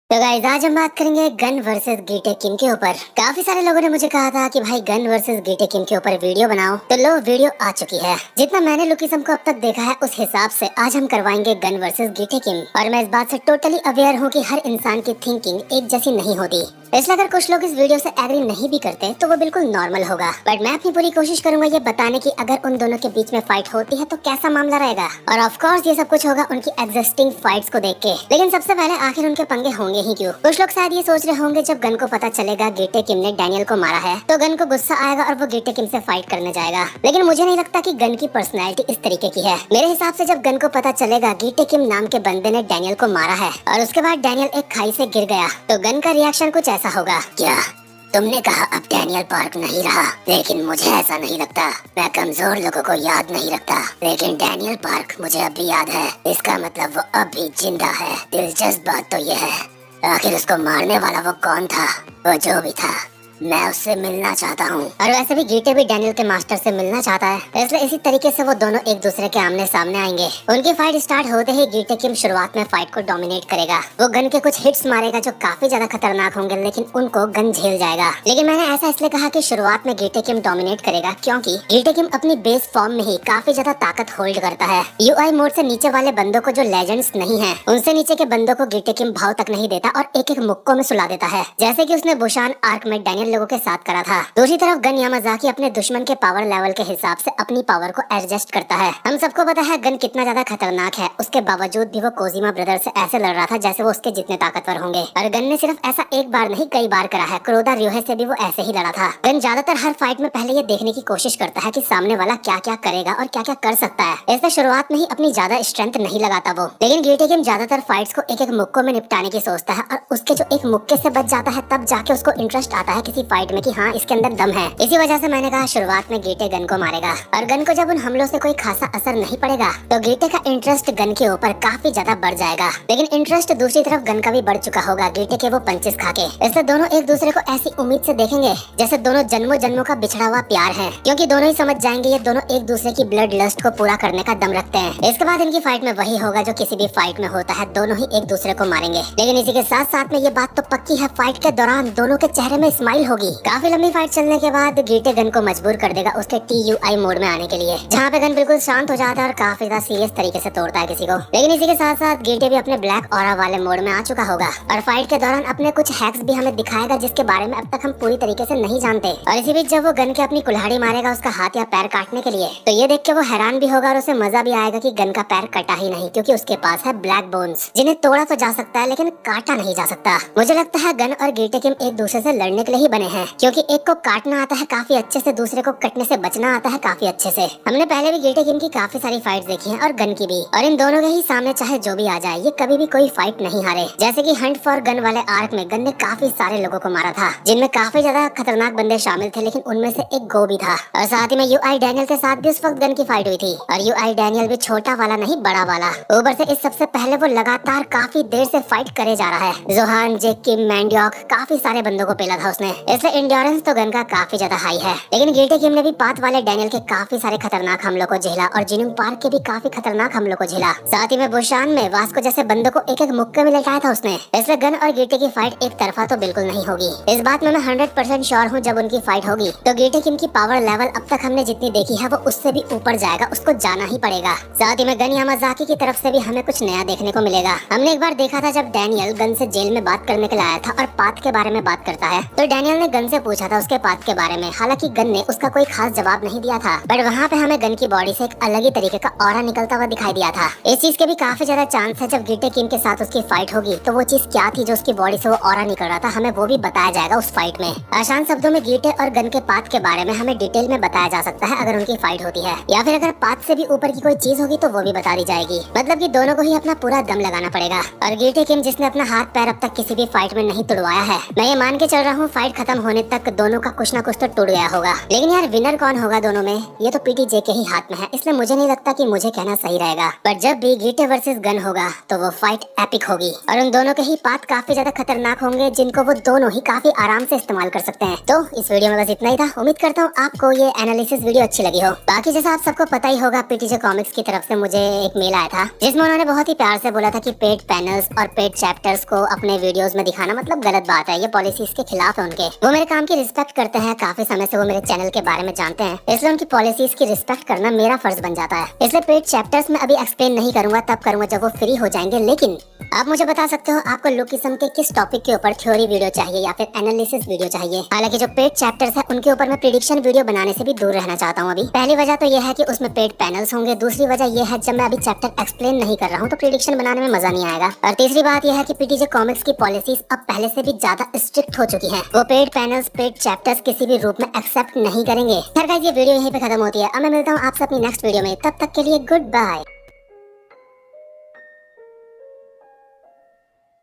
तो गाइस आज हम बात करेंगे गन वर्सेस गीटे किम के ऊपर। काफी सारे लोगों ने मुझे कहा था कि भाई गन वर्सेस गीटे किम के ऊपर वीडियो बनाओ, तो लो वीडियो आ चुकी है। जितना मैंने लुकिज्म को अब तक देखा है उस हिसाब से आज हम करवाएंगे गन वर्सेस गीटे किम। और मैं इस बात से टोटली अवेयर हूँ कि हर इंसान की थिंकिंग एक जैसी नहीं होती, इसलिए अगर कुछ लोग इस वीडियो से एग्री नहीं भी करते तो वो बिल्कुल नॉर्मल होगा। बट मैं अपनी पूरी कोशिश करूंगा ये बताने की अगर उन दोनों के बीच में फाइट होती है तो कैसा मामला रहेगा। और ऑफ कोर्स ये सब कुछ होगा उनकी एग्जिस्टिंग फाइट्स को देख के। लेकिन सबसे पहले आखिर उनके पंगे होंगे ही क्यों? कुछ लोग शायद ये सोच रहे होंगे जब गन को पता चलेगा गीटे किम ने डैनियल को मारा है तो गन को गुस्सा आएगा और वो गीटे किम से फाइट करने जाएगा। लेकिन मुझे नहीं लगता कि गन की पर्सनैलिटी इस तरीके की है। मेरे हिसाब से जब गन को पता चलेगा गीटे किम नाम के बंदे ने डैनियल को मारा है और उसके बाद डैनियल एक खाई से गिर गया तो गन का रिएक्शन कुछ ऐसा होगा। क्या तुमने कहा अब डैनियल पार्क नहीं रहा? लेकिन मुझे ऐसा नहीं लगता। मैं कमजोर लोगों को याद नहीं रखता, लेकिन डैनियल पार्क मुझे अब भी याद है। इसका मतलब वो अब भी जिंदा है। दिलचस्प बात तो ये है आखिर उसको मारने वाला वो कौन था? वो जो भी था मैं उससे मिलना चाहता हूँ। और वैसे भी गीटे भी डैनियल के मास्टर से मिलना चाहता है, इसलिए इसी तरीके से वो दोनों एक दूसरे के आमने सामने आएंगे। उनकी फाइट स्टार्ट होते ही गीटे किम शुरुआत में फाइट को डोमिनेट करेगा। वो गन के कुछ हिट्स मारेगा जो काफी ज्यादा खतरनाक होंगे, लेकिन उनको गन झेल जाएगा। लेकिन मैंने ऐसा इसलिए कहा कि शुरुआत में गीटे किम डोमिनेट करेगा क्योंकि गीटे किम अपनी बेस फॉर्म में ही काफी ज्यादा ताकत होल्ड करता है। यूआई मोड से नीचे वाले बंदों को जो लेजेंड्स नहीं है उनसे नीचे के बंदों को गीटे किम भाव तक नहीं देता और एक एक मुक्कों में सुला देता है, जैसे की उसने बुशान आर्क में डैनियल लोगों के साथ करा था। दूसरी तरफ गन यामाजाकी अपने दुश्मन के पावर लेवल के हिसाब से अपनी पावर को एडजस्ट करता है। हम सबको पता है गन कितना ज्यादा खतरनाक है, उसके बावजूद भी वो कोजिमा ब्रदर से ऐसे लड़ रहा था जैसे वो उसके जितने ताकतवर होंगे। और गन ने सिर्फ ऐसा एक बार नहीं कई बार करा है। क्रोधा रियोहे से भी वो ऐसे ही लड़ा था। गन ज्यादातर हर फाइट में पहले ये देखने की कोशिश करता है कि सामने वाला क्या क्या करेगा और क्या क्या कर सकता है, इसलिए शुरुआत में ही अपनी ज्यादा स्ट्रेंथ नहीं लगाता वो। लेकिन गीटे किम ज्यादातर फाइट्स को एक एक मुक्कों में निपटाने की सोचता है और उसके जो एक मुक्के से बच जाता है तब जाके उसको इंटरेस्ट आता है किसी फाइट में कि हाँ इसके अंदर दम है। इसी वजह से मैंने कहा शुरुआत में गीटे गन को मारेगा और गन को जब उन हमलों से कोई खासा असर नहीं पड़ेगा तो गीटे का इंटरेस्ट गन के ऊपर काफी ज्यादा बढ़ जाएगा। लेकिन इंटरेस्ट दूसरी तरफ गन का भी बढ़ चुका होगा गीटे के वो पंचेस खा के। इससे दोनों एक दूसरे को ऐसी उम्मीद से देखेंगे जैसे दोनों जन्मों जन्मों का बिछड़ा हुआ प्यार है, क्योंकि दोनों ही समझ जाएंगे ये दोनों एक दूसरे की ब्लड लस्ट को पूरा करने का दम रखते हैं। इसके बाद इनकी फाइट में वही होगा जो किसी भी फाइट में होता है, दोनों ही एक दूसरे को मारेंगे। लेकिन इसी के साथ साथ में ये बात तो पक्की है फाइट के दौरान दोनों के चेहरे में स्माइल होगी। काफी लंबी फाइट चलने के बाद गीटे गन को मजबूर कर देगा उसके TUI मोड में आने के लिए, जहाँ पे गन बिल्कुल शांत हो जाता है और काफी ज्यादा सीरियस तरीके से तोड़ता है किसी को। लेकिन इसी के साथ साथ गीटे भी अपने ब्लैक ऑरा वाले मोड में आ चुका होगा और फाइट के दौरान अपने कुछ हैक्स भी हमें दिखाएगा जिसके बारे में अब तक हम पूरी तरीके से नहीं जानते। और इसी बीच जब वो गन के अपनी कुल्हाड़ी मारेगा उसका हाथ या पैर काटने के लिए तो ये देख के वो हैरान भी होगा और उसे मजा भी आएगा कि गन का पैर कटा ही नहीं, क्योंकि उसके पास है ब्लैक बोन्स जिन्हें तोड़ा तो जा सकता है लेकिन काटा नहीं जा सकता। मुझे लगता है गन और गीटे किम एक दूसरे से लड़ने के लिए ही बने हैं, क्योंकि एक को काटना आता है काफी अच्छे से, दूसरे को कटने से बचना आता है काफी अच्छे से। हमने पहले भी गीटे किम की काफी सारी फाइट देखी है और गन की भी, और इन दोनों के ही सामने चाहे जो भी आ जाए ये कभी भी कोई फाइट नहीं हारे। जैसे कि हंट फॉर गन वाले आर्क में गन ने काफी सारे लोगों को मारा था जिनमें काफी ज्यादा खतरनाक बंदे शामिल थे, लेकिन उनमें से एक गो भी था। और साथ ही में यूआई डैनियल के साथ भी उस वक्त गन की फाइट हुई थी और यूआई डैनियल भी छोटा वाला नहीं बड़ा वाला। ऊपर से इस सबसे पहले वो लगातार काफी देर से फाइट करे जा रहा है। जोहान, जेक किम, मैंडियोक काफी सारे बंदों को पेला था उसने, इसलिए इंड्योरेंस तो गन का काफी ज्यादा हाई है। लेकिन गीटे किम ने भी पाथ वाले डैनियल के काफी सारे खतरनाक हमलों को झेला और जिनुंग पार्क के भी काफी खतरनाक हमलों को झेला। साथ ही में बुशान में वास्को जैसे बंदों को एक एक मुक्के में लटाया था उसने। इसलिए गन और गीटे की फाइट एक तरफा तो बिल्कुल नहीं होगी। इस बात में मैं 100% श्योर हूँ जब उनकी फाइट होगी तो गीटे किम की पावर लेवल अब तक हमने जितनी देखी है वो उससे भी ऊपर जाएगा, उसको जाना ही पड़ेगा। साथ ही में गन यामाजाकी की तरफ से भी हमें कुछ नया देखने को मिलेगा। हमने एक बार देखा था जब डैनियल गन से जेल में बात करने के लिए आया था और पाथ के बारे में बात करता है तो डैनियल ने गन से पूछा था उसके पाथ के बारे में। हालांकि गन ने उसका कोई खास जवाब नहीं दिया था, बट वहाँ पे हमें गन की बॉडी से एक अलग ही तरीके का ऑरा निकलता हुआ दिखाई दिया था। इस चीज के भी काफी ज्यादा चांस है जब गीटे किम के साथ उसकी फाइट होगी तो वो चीज क्या थी जो उसकी बॉडी से वो ऑरा निकल रहा था हमें वो भी बताया जाएगा उस फाइट में। आसान शब्दों में गीटे और गन के पाथ के बारे में हमें डिटेल में बताया जा सकता है अगर उनकी फाइट होती है, या फिर अगर पाथ से भी ऊपर की कोई चीज होगी तो वो भी बता दी जाएगी। मतलब कि दोनों को ही अपना पूरा दम लगाना पड़ेगा। और गीटे किम जिसने अपना हाथ पैर अब तक किसी भी फाइट में नहीं तुड़वाया है, मैं ये मान के चल रहा हूँ फाइट खत्म होने तक दोनों का कुछ ना कुछ तो टूट गया होगा। लेकिन यार विनर कौन होगा दोनों में, ये तो पीटीजे के ही हाथ में है, इसलिए मुझे नहीं लगता कि मुझे कहना सही रहेगा। पर जब भी गीटे वर्सेस गन होगा तो वो फाइट एपिक होगी और उन दोनों के ही पाथ काफी ज्यादा खतरनाक होंगे, जिनको वो दोनों ही काफी आराम से इस्तेमाल कर सकते हैं। तो इस वीडियो में बस इतना ही था। उम्मीद करता हूँ आपको ये एनालिसिस वीडियो अच्छी लगी हो। बाकी जैसा आप सबको पता ही होगा, पीटीजे कॉमिक्स की तरफ से मुझे एक मेल आया था जिसमें उन्होंने बहुत ही प्यार से बोला था कि पेड पैनल्स और पेड चैप्टर्स को अपने वीडियोस में दिखाना मतलब गलत बात है, ये पॉलिसीज के खिलाफ है उनके। वो मेरे काम की रिस्पेक्ट करते हैं, काफी समय से वो मेरे चैनल के बारे में जानते हैं, इसलिए उनकी पॉलिसीज की रिस्पेक्ट करना मेरा फर्ज बन जाता है। इसलिए पेड चैप्टर्स में अभी एक्सप्लेन नहीं करूंगा, तब करूंगा जब वो फ्री हो जाएंगे। लेकिन आप मुझे बता सकते हो आपको लुकिज्म के किस टॉपिक के ऊपर थ्योरी वीडियो चाहिए या फिर एनालिसिस वीडियो चाहिए। हालांकि जो पेड चैप्टर्स है उनके ऊपर मैं प्रेडिक्शन वीडियो बनाने से भी दूर रहना चाहता हूँ। अभी पहली वजह तो यह है कि उसमें पेड पैनल्स होंगे, दूसरी वजह यह है जब मैं अभी चैप्टर एक्सप्लेन नहीं कर रहा हूँ तो प्रेडिक्शन बनाने में मजा नहीं आएगा, और तीसरी बात यह है कि पीटीजे कॉमिक्स की पॉलिसीज अब पहले से भी ज्यादा स्ट्रिक्ट हो चुकी है। वो पेड पैनल्स पेड चैप्टर्स किसी भी रूप में एक्सेप्ट नहीं करेंगे। खैर गाइस, ये वीडियो यहीं पे खत्म होती है। अब मैं मिलता हूँ आपसे अपनी नेक्स्ट वीडियो में, तब तक के लिए गुड बाय।